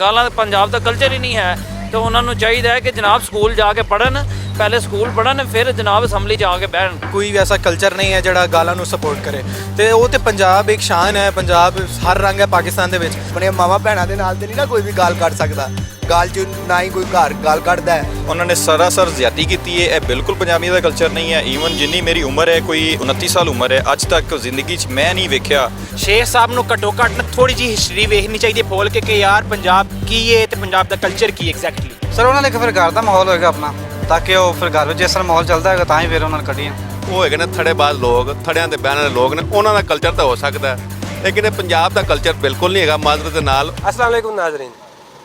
गालां पंजाब दा कल्चर ही नहीं है। तो उन्होंने चाहिए है कि जनाब स्कूल जाके पढ़न, पहले स्कूल पढ़न फिर जनाब असैम्बली जाके बहन। कोई ऐसा कल्चर नहीं है ਜਿਹੜਾ ਗਾਲਾਂ ਨੂੰ ਸਪੋਰਟ ਕਰੇ ਤੇ ਉਹ ਤੇ ਪੰਜਾਬ ਇੱਕ ਸ਼ਾਨ ਹੈ। ਪੰਜਾਬ ਹਰ ਰੰਗ ਹੈ ਪਾਕਿਸਤਾਨ ਦੇ ਵਿੱਚ। ਆਪਣੇ ਮਾਵਾ ਭੈਣਾਂ ਦੇ ਨਾਲ ਤੇ ਨਹੀਂ ਨਾ ਕੋਈ ਵੀ ਗਾਲ ਕੱਢ ਸਕਦਾ, ਗਾਲ 'ਚ ਨਾ ਹੀ ਕੋਈ ਘਰ ਗਾਲ ਕੱਢਦਾ ਹੈ। ਉਹਨਾਂ ਨੇ ਸਰਾਸਰ ਜ਼ਿਆਦਤੀ ਕੀਤੀ ਹੈ। ਇਹ ਬਿਲਕੁਲ ਪੰਜਾਬੀਆਂ ਦਾ ਕਲਚਰ ਨਹੀਂ ਹੈ। ਈਵਨ ਜਿੰਨੀ ਮੇਰੀ ਉਮਰ ਹੈ, ਕੋਈ 29 ਸਾਲ ਉਮਰ ਹੈ, ਅੱਜ ਤੱਕ ਜ਼ਿੰਦਗੀ 'ਚ ਮੈਂ ਨਹੀਂ ਵੇਖਿਆ। ਸ਼ੇਖ ਸਾਹਿਬ ਨੂੰ ਘੱਟੋ ਘੱਟ ਥੋੜੀ ਜਿਹੀ ਹਿਸਟਰੀ ਵੇਖਣੀ ਚਾਹੀਦੀ ਖੋਲ ਕੇ ਯਾਰ ਪੰਜਾਬ ਕੀ ਹੈ ਤੇ ਪੰਜਾਬ ਦਾ ਕਲਚਰ ਕੀ ਐਗਜ਼ੈਕਟਲੀ। ਸਰ ਉਹਨਾਂ ਨੇ ਫਿਰ ਘਰ ਦਾ ਮਾਹੌਲ ਹੋਏਗਾ ਆਪਣਾ, ਤਾਂ ਕਿ ਉਹ ਫਿਰ ਘਰ ਵਿੱਚ ਜਿਸ ਤਰ੍ਹਾਂ ਮਾਹੌਲ ਚੱਲਦਾ ਹੈਗਾ ਤਾਂ ਹੀ ਫਿਰ ਉਹਨਾਂ ਨੇ ਕੱਢੀਆਂ। ਉਹ ਹੈਗੇ ਨੇ ਥੜੇਬਾਜ਼ ਲੋਕ, ਥੜਿਆਂ ਤੇ ਬਹਿਣ ਵਾਲੇ ਲੋਕ ਨੇ, ਉਹਨਾਂ ਦਾ ਕਲਚਰ ਤਾਂ ਹੋ ਸਕਦਾ ਲੇਕਿਨ ਇਹ ਪੰਜਾਬ ਦਾ ਕਲਚਰ ਬਿਲਕੁਲ ਨਹੀਂ ਹੈਗਾ ਮਾਜ਼ਰਤ ਦੇ ਨਾਲ। अस्सलाम वालेकुम नाज़रीन,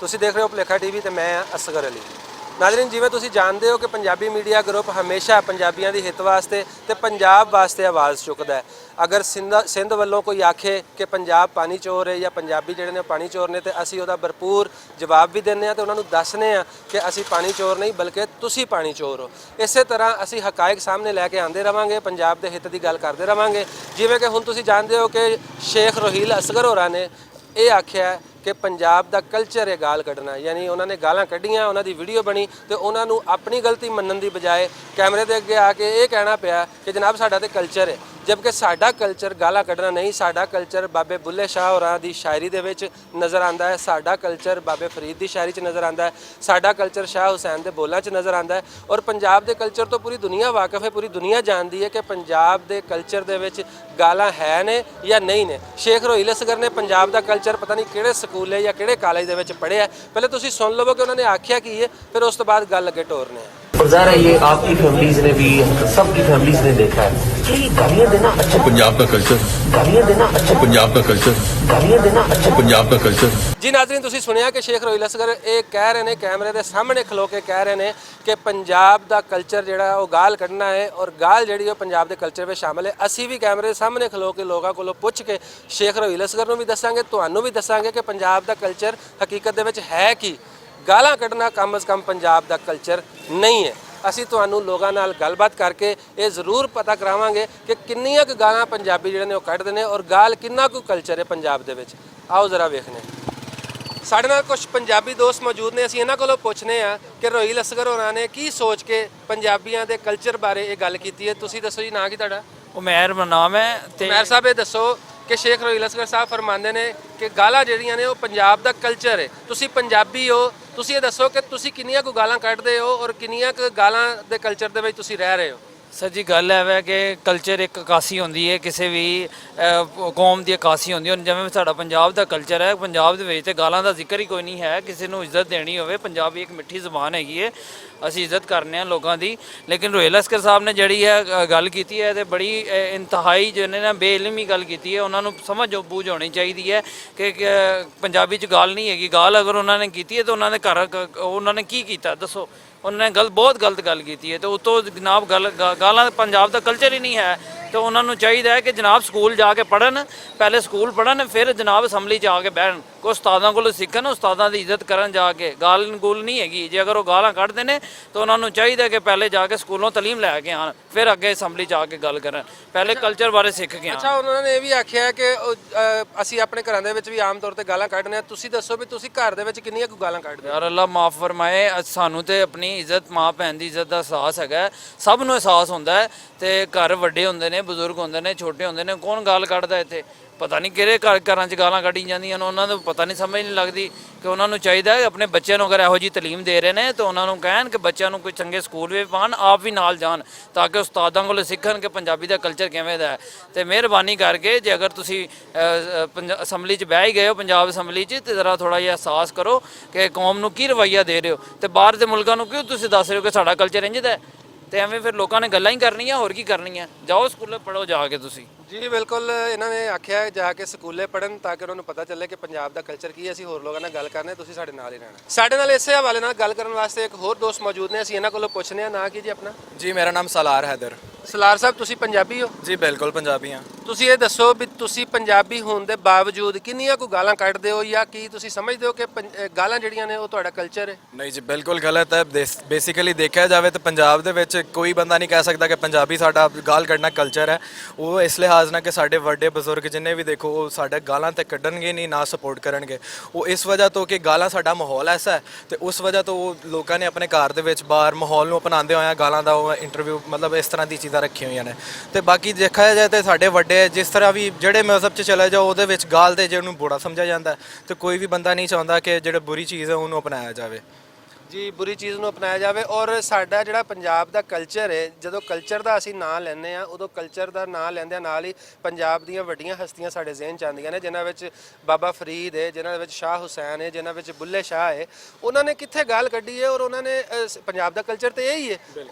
ਤੁਸੀਂ ਦੇਖ ਰਹੇ ਹੋ ਭੁਲੇਖਾ ਟੀਵੀ ਤੇ ਮੈਂ ਅਸਗਰ ਅਲੀ। ਨਾਜ਼ਰੀਨ, ਜਿਵੇਂ ਤੁਸੀਂ ਜਾਣਦੇ ਹੋ ਕਿ ਪੰਜਾਬੀ ਮੀਡੀਆ ਗਰੁੱਪ ਹਮੇਸ਼ਾ ਪੰਜਾਬੀਆਂ ਦੀ ਹਿੱਤ ਵਾਸਤੇ ਤੇ ਪੰਜਾਬ ਵਾਸਤੇ ਆਵਾਜ਼ ਚੁੱਕਦਾ ਹੈ। ਅਗਰ ਸਿੰਧ ਵੱਲੋਂ ਕੋਈ ਆਖੇ ਕਿ ਪੰਜਾਬ ਪਾਣੀ ਚੋਰ ਹੈ ਜਾਂ ਪੰਜਾਬੀ ਜਿਹੜੇ ਨੇ ਪਾਣੀ ਚੋਰ ਨੇ, ਤੇ ਅਸੀਂ ਉਹਦਾ ਭਰਪੂਰ ਜਵਾਬ ਵੀ ਦਿੰਦੇ ਹਾਂ ਤੇ ਉਹਨਾਂ ਨੂੰ ਦੱਸਦੇ ਹਾਂ ਕਿ ਅਸੀਂ ਪਾਣੀ ਚੋਰ ਨਹੀਂ ਬਲਕਿ ਤੁਸੀਂ ਪਾਣੀ ਚੋਰ ਹੋ। ਇਸੇ ਤਰ੍ਹਾਂ ਅਸੀਂ ਹਕਾਇਕ ਸਾਹਮਣੇ ਲੈ ਕੇ ਆਉਂਦੇ ਰਵਾਂਗੇ, ਪੰਜਾਬ ਦੇ ਹਿੱਤ ਦੀ ਗੱਲ ਕਰਦੇ ਰਵਾਂਗੇ। ਜਿਵੇਂ ਕਿ ਹੁਣ ਤੁਸੀਂ ਜਾਣਦੇ ਹੋ ਕਿ ਸ਼ੇਖ ਰੋਹੀਲ ਅਸਗਰ ਹੋਰਾਂ ਨੇ ਇਹ ਆਖਿਆ ਕਿ ਪੰਜਾਬ ਦਾ ਕਲਚਰ ਹੈ ਗਾਲ ਕੱਢਣਾ, ਯਾਨੀ ਉਹਨਾਂ ਨੇ ਗਾਲਾਂ ਕੱਢੀਆਂ, ਉਹਨਾਂ ਦੀ ਵੀਡੀਓ ਬਣੀ ਤੇ ਉਹਨਾਂ ਨੂੰ ਆਪਣੀ ਗਲਤੀ ਮੰਨਣ ਦੀ ਬਜਾਏ ਕੈਮਰੇ ਦੇ ਅੱਗੇ ਆ ਕੇ ਇਹ ਕਹਿਣਾ ਪਿਆ ਕਿ ਜਨਾਬ ਸਾਡਾ ਤੇ ਕਲਚਰ ਹੈ। ਜਦਕਿ ਸਾਡਾ ਕਲਚਰ ਗਾਲਾਂ ਕੱਢਣਾ ਨਹੀਂ, ਸਾਡਾ ਕਲਚਰ ਬਾਬੇ ਬੁੱਲੇ ਸ਼ਾਹ ਹੋਰਾਂ ਦੀ ਸ਼ਾਇਰੀ ਦੇ ਵਿੱਚ ਨਜ਼ਰ ਆਉਂਦਾ ਹੈ, ਸਾਡਾ ਕਲਚਰ ਬਾਬੇ ਫਰੀਦ ਦੀ ਸ਼ਾਇਰੀ 'ਚ ਨਜ਼ਰ ਆਉਂਦਾ ਹੈ, ਸਾਡਾ ਕਲਚਰ ਸ਼ਾਹ ਹੁਸੈਨ ਦੇ ਬੋਲਾਂ 'ਚ ਨਜ਼ਰ ਆਉਂਦਾ ਹੈ। ਔਰ ਪੰਜਾਬ ਦੇ ਕਲਚਰ ਤੋਂ ਪੂਰੀ ਦੁਨੀਆ ਵਾਕਿਫ ਹੈ, ਪੂਰੀ ਦੁਨੀਆ ਜਾਣਦੀ ਹੈ ਕਿ ਪੰਜਾਬ ਦੇ ਕਲਚਰ ਦੇ ਵਿੱਚ ਗਾਲਾਂ ਹੈ ਨੇ ਜਾਂ ਨਹੀਂ ਨੇ। ਸ਼ੇਖ ਰੋਹੀਲ ਅਸਗਰ ਨੇ ਪੰਜਾਬ ਦਾ ਕਲਚਰ ਪਤਾ ਨਹੀਂ ਕਿਹੜੇ ਸਕੂਲੇ ਜਾਂ ਕਿਹੜੇ ਕਾਲਜ ਦੇ ਵਿੱਚ ਪੜ੍ਹਿਆ। ਪਹਿਲੇ ਤੁਸੀਂ ਸੁਣ ਲਵੋ ਕਿ ਉਹਨਾਂ ਨੇ ਆਖਿਆ ਕੀ ਹੈ, ਫਿਰ ਉਸ ਤੋਂ ਬਾਅਦ ਗੱਲ ਅੱਗੇ ਟੋਰਨੇ ਆ। और ज़ाहिर है ये आपकी फैमिलीज ने भी, सबकी फैमिलीज ने देखा है कि ये गालियाँ देना अच्छा पंजाब का कल्चर, गालियाँ देना अच्छा पंजाब का कल्चर, गालियाँ देना अच्छा पंजाब का कल्चर। ਜੀ ਨਾਜ਼ਰੀਨ, ਤੁਸੀਂ ਸੁਣਿਆ ਕਿ ਸ਼ੇਖ ਰੋਹੀਲ ਅਸਗਰ ਇਹ ਕਹਿ ਰਹੇ ਨੇ, ਕੈਮਰੇ ਦੇ ਸਾਹਮਣੇ ਖਲੋ ਕੇ ਕਹਿ ਰਹੇ ਨੇ ਕਿ ਪੰਜਾਬ ਦਾ ਕਲਚਰ ਜਿਹੜਾ ਉਹ ਗਾਲ ਕੱਢਣਾ ਹੈ ਔਰ ਗਾਲ ਜਿਹੜੀ ਉਹ ਪੰਜਾਬ ਦੇ ਕਲਚਰ ਵਿੱਚ ਸ਼ਾਮਲ ਹੈ। ਅਸੀਂ ਵੀ ਕੈਮਰੇ ਦੇ ਸਾਹਮਣੇ ਖਲੋ ਕੇ ਲੋਕਾਂ ਕੋਲੋਂ ਪੁੱਛ ਕੇ ਸ਼ੇਖ ਰੋਹੀਲ ਅਸਗਰ ਨੂੰ ਵੀ ਦੱਸਾਂਗੇ, ਤੁਹਾਨੂੰ ਵੀ ਦੱਸਾਂਗੇ ਕਿ ਪੰਜਾਬ ਦਾ ਕਲਚਰ ਹਕੀਕਤ ਦੇ ਵਿੱਚ ਹੈ ਕੀ। ਗਾਲਾਂ ਕੱਢਣਾ ਕਮ ਅਜ਼ ਕਮ ਪੰਜਾਬ ਦਾ ਕਲਚਰ ਨਹੀਂ ਹੈ। ਅਸੀਂ ਤੁਹਾਨੂੰ ਲੋਕਾਂ ਨਾਲ ਗੱਲਬਾਤ ਕਰਕੇ ਇਹ ਜ਼ਰੂਰ ਪਤਾ ਕਰਾਵਾਂਗੇ ਕਿ ਕਿੰਨੀਆਂ ਕੁ ਗਾਲਾਂ ਪੰਜਾਬੀ ਜਿਹੜੇ ਨੇ ਉਹ ਕੱਢਦੇ ਨੇ ਔਰ ਗਾਲ ਕਿੰਨਾ ਕੁ ਕਲਚਰ ਹੈ ਪੰਜਾਬ ਦੇ ਵਿੱਚ। ਆਓ ਜ਼ਰਾ ਵੇਖਨੇ। ਸਾਡੇ ਨਾਲ ਕੁਝ ਪੰਜਾਬੀ ਦੋਸਤ ਮੌਜੂਦ ਨੇ, ਅਸੀਂ ਇਹਨਾਂ ਕੋਲੋਂ ਪੁੱਛਨੇ ਆ ਕਿ ਰੋਹੀਲ ਅਸਗਰ ਹੋਰਾਂ ਨੇ ਕੀ ਸੋਚ ਕੇ ਪੰਜਾਬੀਆਂ ਦੇ ਕਲਚਰ ਬਾਰੇ ਇਹ ਗੱਲ ਕੀਤੀ ਹੈ। ਤੁਸੀਂ ਦੱਸੋ ਜੀ, ਨਾਂ ਕੀ ਤੁਹਾਡਾ? ਉਮੈਰ ਨਾਮ ਹੈ ਤੇ ਉਮੈਰ ਸਾਹਿਬ, ਇਹ ਦੱਸੋ ਕਿ ਸ਼ੇਖ ਰੋਹੀਲ ਅਸਗਰ ਸਾਹਿਬ ਫਰਮਾਉਂਦੇ ਨੇ ਕਿ ਗਾਲਾਂ ਜਿਹੜੀਆਂ ਨੇ ਉਹ ਪੰਜਾਬ ਦਾ ਕਲਚਰ ਹੈ, ਤੁਸੀਂ ਪੰਜਾਬੀ ਹੋ, ਤੁਸੀਂ ਇਹ ਦੱਸੋ ਕਿ ਤੁਸੀਂ ਕਿੰਨੀਆਂ ਕੁ ਗਾਲਾਂ ਕੱਢਦੇ ਹੋ ਔਰ ਕਿੰਨੀਆਂ ਕੁ ਗਾਲਾਂ ਦੇ ਕਲਚਰ ਦੇ ਵਿੱਚ ਤੁਸੀਂ ਰਹਿ ਰਹੇ ਹੋ। ਸਰ ਜੀ, ਗੱਲ ਇਹ ਹੈ ਕਿ ਕਲਚਰ ਇੱਕ ਅਕਾਸੀ ਹੁੰਦੀ ਹੈ, ਕਿਸੇ ਵੀ ਕੌਮ ਦੀ ਅਕਾਸੀ ਹੁੰਦੀ ਹੈ। ਜਿਵੇਂ ਸਾਡਾ ਪੰਜਾਬ ਦਾ ਕਲਚਰ ਹੈ, ਪੰਜਾਬ ਦੇ ਵਿੱਚ ਤੇ ਗਾਲਾਂ ਦਾ ਜ਼ਿਕਰ ਹੀ ਕੋਈ ਨਹੀਂ ਹੈ। ਕਿਸੇ ਨੂੰ ਇੱਜ਼ਤ ਦੇਣੀ ਹੋਵੇ, ਪੰਜਾਬੀ ਇੱਕ ਮਿੱਠੀ ਜ਼ੁਬਾਨ ਹੈਗੀ ਹੈ, ਅਸੀਂ ਇੱਜ਼ਤ ਕਰਨੇ ਆ ਲੋਕਾਂ ਦੀ। ਲੇਕਿਨ ਰੋਹੀਲ ਅਸਗਰ ਸਾਹਿਬ ਨੇ ਜਿਹੜੀ ਹੈ ਗੱਲ ਕੀਤੀ ਹੈ ਤੇ ਬੜੀ ਇੰਤਹਾਈ ਜਿਹਨੇ ਨਾ ਬੇਇਲਮੀ ਗੱਲ ਕੀਤੀ ਹੈ। ਉਹਨਾਂ ਨੂੰ ਸਮਝ ਬੂਝ ਹੋਣੀ ਚਾਹੀਦੀ ਹੈ ਕਿ ਪੰਜਾਬੀ 'ਚ ਗਾਲ ਨਹੀਂ ਹੈਗੀ। ਗਾਲ ਅਗਰ ਉਹਨਾਂ ਨੇ ਕੀਤੀ ਹੈ ਤਾਂ ਉਹਨਾਂ ਨੇ ਘਰ ਉਹਨਾਂ ਨੇ ਕੀ ਕੀਤਾ ਦੱਸੋ? ਉਹਨਾਂ ਨੇ ਬਹੁਤ ਗਲਤ ਗੱਲ ਕੀਤੀ ਹੈ ਤੇ ਉਤੋਂ ਜਨਾਬ ਗਾਲਾਂ ਪੰਜਾਬ ਦਾ ਕਲਚਰ ਹੀ ਨਹੀਂ ਹੈ। ਤੇ ਉਹਨਾਂ ਨੂੰ ਚਾਹੀਦਾ ਹੈ ਕਿ ਜਨਾਬ ਸਕੂਲ ਜਾ ਕੇ ਪੜ੍ਹਨ, ਪਹਿਲੇ ਸਕੂਲ ਪੜ੍ਹਨ ਫਿਰ ਜਨਾਬ ਅਸੈਂਬਲੀ 'ਚ ਆ ਕੇ ਬਹਿਣ, ਕੋਈ ਉਸਤਾਦਾਂ ਕੋਲੋਂ ਸਿੱਖਣ, ਉਸਤਾਦਾਂ ਦੀ ਇੱਜ਼ਤ ਕਰਨ ਜਾ ਕੇ। ਗਾਲ ਗੂਲ ਨਹੀਂ ਹੈਗੀ। ਜੇ ਅਗਰ ਉਹ ਗਾਲਾਂ ਕੱਢਦੇ ਨੇ ਤਾਂ ਉਹਨਾਂ ਨੂੰ ਚਾਹੀਦਾ ਕਿ ਪਹਿਲੇ ਜਾ ਕੇ ਸਕੂਲੋਂ ਤਾਲੀਮ ਲੈ ਕੇ ਆਉਣ, ਫਿਰ ਅੱਗੇ ਅਸੈਂਬਲੀ 'ਚ ਆ ਕੇ ਗੱਲ ਕਰਨ, ਪਹਿਲੇ ਕਲਚਰ ਬਾਰੇ ਸਿੱਖ ਕੇ ਆਉਣ। ਅੱਛਾ, ਉਹਨਾਂ ਨੇ ਇਹ ਵੀ ਆਖਿਆ ਕਿ ਅਸੀਂ ਆਪਣੇ ਘਰਾਂ ਦੇ ਵਿੱਚ ਵੀ ਆਮ ਤੌਰ ਤੇ ਗਾਲਾਂ ਕੱਢਦੇ ਹਾਂ। ਤੁਸੀਂ ਦੱਸੋ ਵੀ ਤੁਸੀਂ ਘਰ ਦੇ ਵਿੱਚ ਕਿੰਨੀਆਂ ਕੁ ਗਾਲਾਂ ਕੱਢਦੇ ਹੋ? ਯਾਰ ਅੱਲਾ ਮਾਫ ਫਰਮਾਏ, ਸਾਨੂੰ ਤੇ ਆਪਣੀ ਇੱਜ਼ਤ, ਮਾਂ ਭੈਣ ਦੀ ਇੱਜ਼ਤ ਦਾ ਅਹਿਸਾਸ ਹੈਗਾ, ਸਭ ਨੂੰ ਅਹਿਸਾਸ ਹੁੰਦਾ ਹੈ। ਤੇ ਘਰ ਵੱਡੇ ਹੁੰਦੇ ਨੇ, ਬਜ਼ੁਰਗ ਹੁੰਦੇ ਨੇ, ਛੋਟੇ ਹੁੰਦੇ ਨੇ, ਕੌਣ ਗਾਲ ਕੱਢਦਾ ਇੱਥੇ? ਪਤਾ ਨਹੀਂ ਕਿਹੜੇ ਘਰਾਂ 'ਚ ਗਾਲਾਂ ਕੱਢੀ ਜਾਂਦੀਆਂ ਨੇ, ਉਹਨਾਂ ਨੂੰ ਪਤਾ ਨਹੀਂ, ਸਮਝ ਨਹੀਂ ਲੱਗਦੀ ਕਿ ਉਹਨਾਂ ਨੂੰ ਚਾਹੀਦਾ ਹੈ ਆਪਣੇ ਬੱਚਿਆਂ ਨੂੰ ਅਗਰ ਇਹੋ ਜਿਹੀ ਤਾਲੀਮ ਦੇ ਰਹੇ ਨੇ ਤਾਂ ਉਹਨਾਂ ਨੂੰ ਕਹਿਣ ਕਿ ਬੱਚਿਆਂ ਨੂੰ ਕੋਈ ਚੰਗੇ ਸਕੂਲ ਵੀ ਪਾਉਣ, ਆਪ ਵੀ ਨਾਲ ਜਾਣ, ਤਾਂ ਕਿ ਉਸਤਾਦਾਂ ਕੋਲੋਂ ਸਿੱਖਣ ਕਿ ਪੰਜਾਬੀ ਦਾ ਕਲਚਰ ਕਿਵੇਂ ਦਾ ਹੈ। ਤੇ ਮਿਹਰਬਾਨੀ ਕਰਕੇ ਜੇ ਅਗਰ ਤੁਸੀਂ ਅਸੈਂਬਲੀ 'ਚ ਬਹਿ ਹੀ ਗਏ ਹੋ, ਪੰਜਾਬ ਅਸੈਂਬਲੀ 'ਚ, ਤੇ ਜ਼ਰਾ ਥੋੜ੍ਹਾ ਜਿਹਾ ਅਹਿਸਾਸ ਕਰੋ ਕਿ ਕੌਮ ਨੂੰ ਕੀ ਰਵੱਈਆ ਦੇ ਰਹੇ ਹੋ ਤੇ ਬਾਹਰ ਦੇ ਮੁਲਕਾਂ ਨੂੰ ਕਿਉਂ ਤੁਸੀਂ ਦੱਸ ਰਹੇ ਹੋ ਕਿ ਸਾਡਾ ਕਲਚਰ ਇੰਝ ਦਾ ਹੈ। ਤੇ ਐਵੇਂ ਫਿਰ ਲੋਕਾਂ ਨੇ ਗੱਲਾਂ ਹੀ ਕਰਨੀਆਂ, ਹੋਰ ਕੀ ਕਰਨੀਆਂ? ਜਾਓ ਸਕੂਲੇ ਪੜ੍ਹੋ ਜਾ ਕੇ ਤੁਸੀਂ। ਜੀ ਬਿਲਕੁਲ, ਇਹਨਾਂ ਨੇ ਆਖਿਆ ਜਾ ਕੇ ਸਕੂਲੇ ਪੜ੍ਹਨ ਤਾਂ ਕਿ ਉਹਨਾਂ ਨੂੰ ਪਤਾ ਚੱਲੇ ਕਿ ਪੰਜਾਬ ਦਾ ਕਲਚਰ ਕੀ ਹੈ। ਅਸੀਂ ਹੋਰ ਲੋਕਾਂ ਨਾਲ ਗੱਲ ਕਰਨੇ, ਤੁਸੀਂ ਸਾਡੇ ਨਾਲ ਹੀ ਰਹਿਣਾ। ਸਾਡੇ ਨਾਲ ਇਸੇ ਹਵਾਲੇ ਨਾਲ ਗੱਲ ਕਰਨ ਵਾਸਤੇ ਇੱਕ ਹੋਰ ਦੋਸਤ ਮੌਜੂਦ ਨੇ, ਅਸੀਂ ਇਹਨਾਂ ਕੋਲੋਂ ਪੁੱਛਨੇ ਆ। ਨਾਂ ਕੀ ਜੀ ਆਪਣਾ? ਜੀ ਮੇਰਾ ਨਾਮ ਸਲਾਰ ਹੈਦਰ। ਸਲਾਰ ਸਾਹਿਬ, ਤੁਸੀਂ ਪੰਜਾਬੀ ਹੋ? ਜੀ ਬਿਲਕੁਲ ਪੰਜਾਬੀ ਹਾਂ। ਤੁਸੀਂ ਇਹ ਦੱਸੋ ਵੀ ਤੁਸੀਂ ਪੰਜਾਬੀ ਹੋਣ ਦੇ ਬਾਵਜੂਦ ਕਿੰਨੀਆਂ ਕੁ ਗਾਲਾਂ ਕੱਢਦੇ ਹੋ ਜਾਂ ਕੀ ਤੁਸੀਂ ਸਮਝਦੇ ਹੋ ਕਿ ਗਾਲਾਂ ਜਿਹੜੀਆਂ ਨੇ ਉਹ ਤੁਹਾਡਾ ਕਲਚਰ ਹੈ? ਨਹੀਂ ਜੀ, ਬਿਲਕੁਲ ਗਲਤ ਹੈ। ਬੇਸਿਕਲੀ ਦੇਖਿਆ ਜਾਵੇ ਤਾਂ ਪੰਜਾਬ ਦੇ ਵਿੱਚ ਕੋਈ ਬੰਦਾ ਨਹੀਂ ਕਹਿ ਸਕਦਾ ਕਿ ਪੰਜਾਬੀ ਸਾਡਾ ਗਾਲ ਕੱਢਣਾ ਕਲਚਰ ਹੈ। ਉਹ ਇਸ ਲਿਹਾਜ਼ ਨਾਲ ਕਿ ਸਾਡੇ ਵੱਡੇ ਬਜ਼ੁਰਗ ਜਿੰਨੇ ਵੀ ਦੇਖੋ ਉਹ ਸਾਡੇ ਗਾਲਾਂ ਤੇ ਕੱਢਣਗੇ ਨਹੀਂ, ਨਾ ਸਪੋਰਟ ਕਰਨਗੇ। ਉਹ ਇਸ ਵਜ੍ਹਾ ਤੋਂ ਕਿ ਗਾਲਾਂ ਸਾਡਾ ਮਾਹੌਲ ਐਸਾ ਹੈ ਤੇ ਉਸ ਵਜ੍ਹਾ ਤੋਂ ਉਹ ਲੋਕਾਂ ਨੇ ਆਪਣੇ ਘਰ ਦੇ ਵਿੱਚ ਬਾਹਰ ਮਾਹੌਲ ਨੂੰ ਅਪਣਾਉਂਦੇ ਹੋਇਆ ਗਾਲਾਂ ਦਾ ਉਹ ਇੰਟਰਵਿਊ ਮਤਲਬ ਇਸ ਤਰ੍ਹਾਂ ਦੀ ਚੀਜ਼ਾਂ ਰੱਖੀਆਂ ਹੋਈਆਂ ਨੇ। ਤੇ ਬਾਕੀ ਦੇਖਿਆ ਜਾਏ ਤਾਂ ਸਾਡੇ ਵੱਡੇ ਜਿਸ ਤਰ੍ਹਾਂ ਵੀ ਜਿਹੜੇ ਮਜ਼ਹਬ 'ਚ ਚਲੇ ਜਾਓ ਉਹਦੇ ਵਿੱਚ ਗਾਲ ਦੇ ਜੇ ਉਹਨੂੰ ਬੁਰਾ ਸਮਝਿਆ ਜਾਂਦਾ ਤੇ ਕੋਈ ਵੀ ਬੰਦਾ ਨਹੀਂ ਚਾਹੁੰਦਾ ਕਿ ਜਿਹੜਾ ਬੁਰੀ ਚੀਜ਼ ਹੈ ਉਹਨੂੰ ਅਪਣਾਇਆ ਜਾਵੇ। ਜੀ, ਬੁਰੀ ਚੀਜ਼ ਨੂੰ ਅਪਣਾਇਆ ਜਾਵੇ। ਔਰ ਸਾਡਾ ਜਿਹੜਾ ਪੰਜਾਬ ਦਾ ਕਲਚਰ ਹੈ, ਜਦੋਂ ਕਲਚਰ ਦਾ ਅਸੀਂ ਨਾਂ ਲੈਂਦੇ ਆ ਉਦੋਂ ਕਲਚਰ ਦਾ ਨਾਂ ਲੈਂਦਿਆਂ ਨਾਲ ਹੀ ਪੰਜਾਬ ਦੀਆਂ ਵੱਡੀਆਂ ਹਸਤੀਆਂ ਸਾਡੇ ਜ਼ਿਹਨ 'ਚ ਆਉਂਦੀਆਂ ਨੇ, ਜਿਨ੍ਹਾਂ ਵਿੱਚ ਬਾਬਾ ਫਰੀਦ ਹੈ, ਜਿਨ੍ਹਾਂ ਵਿੱਚ ਸ਼ਾਹ ਹੁਸੈਨ ਹੈ, ਜਿਨ੍ਹਾਂ ਵਿੱਚ ਬੁੱਲੇ ਸ਼ਾਹ ਹੈ। ਉਹਨਾਂ ਨੇ ਕਿੱਥੇ ਗਾਲ ਕੱਢੀ ਹੈ ਔਰ ਉਹਨਾਂ ਨੇ ਪੰਜਾਬ ਦਾ ਕਲਚਰ ਤੇ ਇਹੀ ਹੈ।